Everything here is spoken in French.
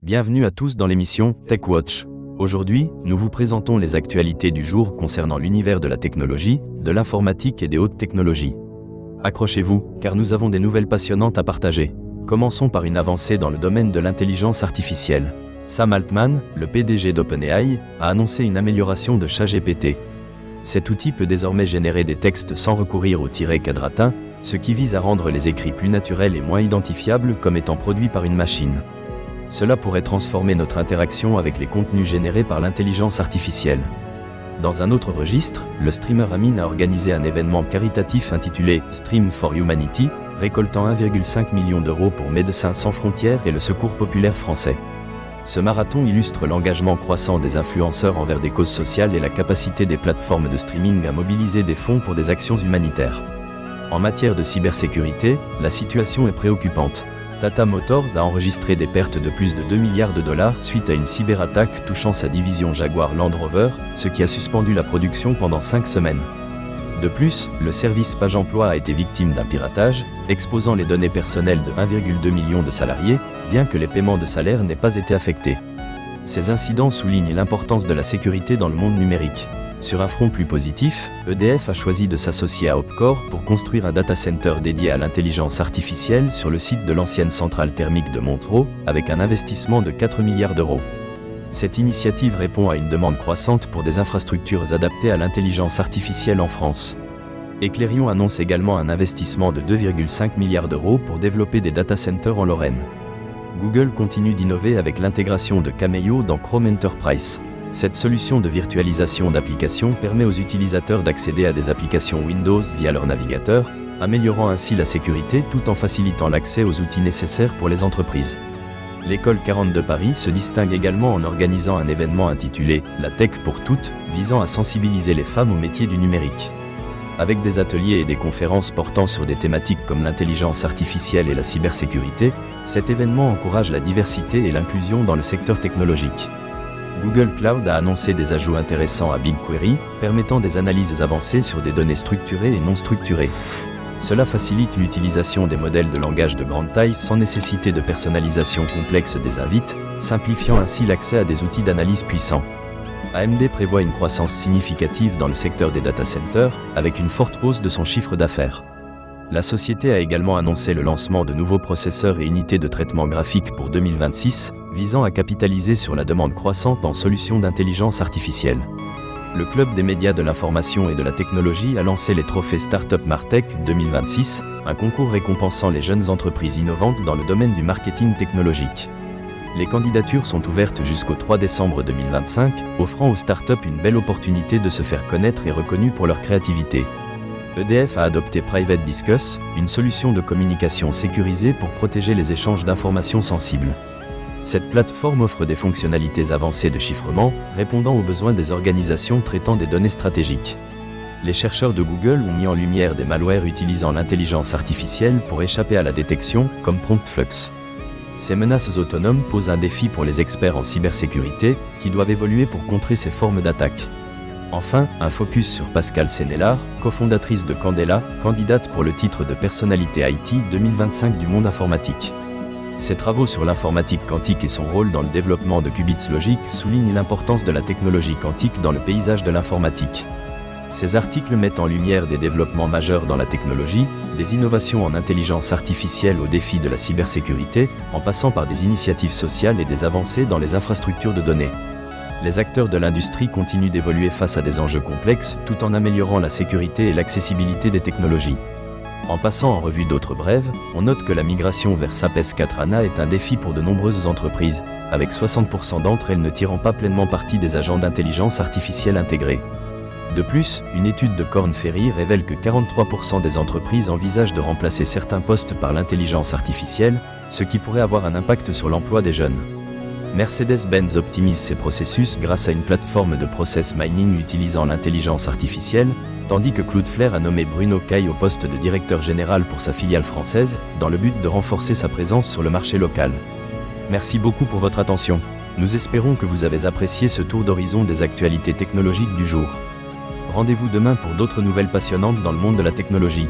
Bienvenue à tous dans l'émission TechWatch. Aujourd'hui, nous vous présentons les actualités du jour concernant l'univers de la technologie, de l'informatique et des hautes technologies. Accrochez-vous, car nous avons des nouvelles passionnantes à partager. Commençons par une avancée dans le domaine de l'intelligence artificielle. Sam Altman, le PDG d'OpenAI, a annoncé une amélioration de ChatGPT. Cet outil peut désormais générer des textes sans recourir au tiret-quadratin, ce qui vise à rendre les écrits plus naturels et moins identifiables comme étant produits par une machine. Cela pourrait transformer notre interaction avec les contenus générés par l'intelligence artificielle. Dans un autre registre, le streamer Amin a organisé un événement caritatif intitulé « Stream for Humanity », récoltant 1,5 million d'euros pour Médecins sans frontières et le Secours populaire français. Ce marathon illustre l'engagement croissant des influenceurs envers des causes sociales et la capacité des plateformes de streaming à mobiliser des fonds pour des actions humanitaires. En matière de cybersécurité, la situation est préoccupante. Tata Motors a enregistré des pertes de plus de 2 milliards de dollars suite à une cyberattaque touchant sa division Jaguar Land Rover, ce qui a suspendu la production pendant 5 semaines. De plus, le service Page Emploi a été victime d'un piratage, exposant les données personnelles de 1,2 million de salariés, bien que les paiements de salaire n'aient pas été affectés. Ces incidents soulignent l'importance de la sécurité dans le monde numérique. Sur un front plus positif, EDF a choisi de s'associer à Opcore pour construire un data center dédié à l'intelligence artificielle sur le site de l'ancienne centrale thermique de Montereau, avec un investissement de 4 milliards d'euros. Cette initiative répond à une demande croissante pour des infrastructures adaptées à l'intelligence artificielle en France. Eclairion annonce également un investissement de 2,5 milliards d'euros pour développer des data centers en Lorraine. Google continue d'innover avec l'intégration de Cameo dans Chrome Enterprise. Cette solution de virtualisation d'applications permet aux utilisateurs d'accéder à des applications Windows via leur navigateur, améliorant ainsi la sécurité tout en facilitant l'accès aux outils nécessaires pour les entreprises. L'École 40 de Paris se distingue également en organisant un événement intitulé « La Tech pour toutes », visant à sensibiliser les femmes aux métiers du numérique. Avec des ateliers et des conférences portant sur des thématiques comme l'intelligence artificielle et la cybersécurité, cet événement encourage la diversité et l'inclusion dans le secteur technologique. Google Cloud a annoncé des ajouts intéressants à BigQuery, permettant des analyses avancées sur des données structurées et non structurées. Cela facilite l'utilisation des modèles de langage de grande taille sans nécessité de personnalisation complexe des invites, simplifiant ainsi l'accès à des outils d'analyse puissants. AMD prévoit une croissance significative dans le secteur des data centers, avec une forte hausse de son chiffre d'affaires. La société a également annoncé le lancement de nouveaux processeurs et unités de traitement graphique pour 2026, visant à capitaliser sur la demande croissante en solutions d'intelligence artificielle. Le Club des médias de l'information et de la technologie a lancé les trophées Startup Martech 2026, un concours récompensant les jeunes entreprises innovantes dans le domaine du marketing technologique. Les candidatures sont ouvertes jusqu'au 3 décembre 2025, offrant aux startups une belle opportunité de se faire connaître et reconnues pour leur créativité. EDF a adopté Private Discuss, une solution de communication sécurisée pour protéger les échanges d'informations sensibles. Cette plateforme offre des fonctionnalités avancées de chiffrement, répondant aux besoins des organisations traitant des données stratégiques. Les chercheurs de Google ont mis en lumière des malwares utilisant l'intelligence artificielle pour échapper à la détection, comme PromptFlux. Ces menaces autonomes posent un défi pour les experts en cybersécurité, qui doivent évoluer pour contrer ces formes d'attaque. Enfin, un focus sur Pascal Sénélard, cofondatrice de Candela, candidate pour le titre de personnalité IT 2025 du monde informatique. Ses travaux sur l'informatique quantique et son rôle dans le développement de qubits logiques soulignent l'importance de la technologie quantique dans le paysage de l'informatique. Ces articles mettent en lumière des développements majeurs dans la technologie, des innovations en intelligence artificielle aux défis de la cybersécurité, en passant par des initiatives sociales et des avancées dans les infrastructures de données. Les acteurs de l'industrie continuent d'évoluer face à des enjeux complexes, tout en améliorant la sécurité et l'accessibilité des technologies. En passant en revue d'autres brèves, on note que la migration vers SAP S/4HANA est un défi pour de nombreuses entreprises, avec 60% d'entre elles ne tirant pas pleinement parti des agents d'intelligence artificielle intégrés. De plus, une étude de Korn Ferry révèle que 43% des entreprises envisagent de remplacer certains postes par l'intelligence artificielle, ce qui pourrait avoir un impact sur l'emploi des jeunes. Mercedes-Benz optimise ses processus grâce à une plateforme de process mining utilisant l'intelligence artificielle, tandis que Cloudflare a nommé Bruno Caille au poste de directeur général pour sa filiale française, dans le but de renforcer sa présence sur le marché local. Merci beaucoup pour votre attention. Nous espérons que vous avez apprécié ce tour d'horizon des actualités technologiques du jour. Rendez-vous demain pour d'autres nouvelles passionnantes dans le monde de la technologie.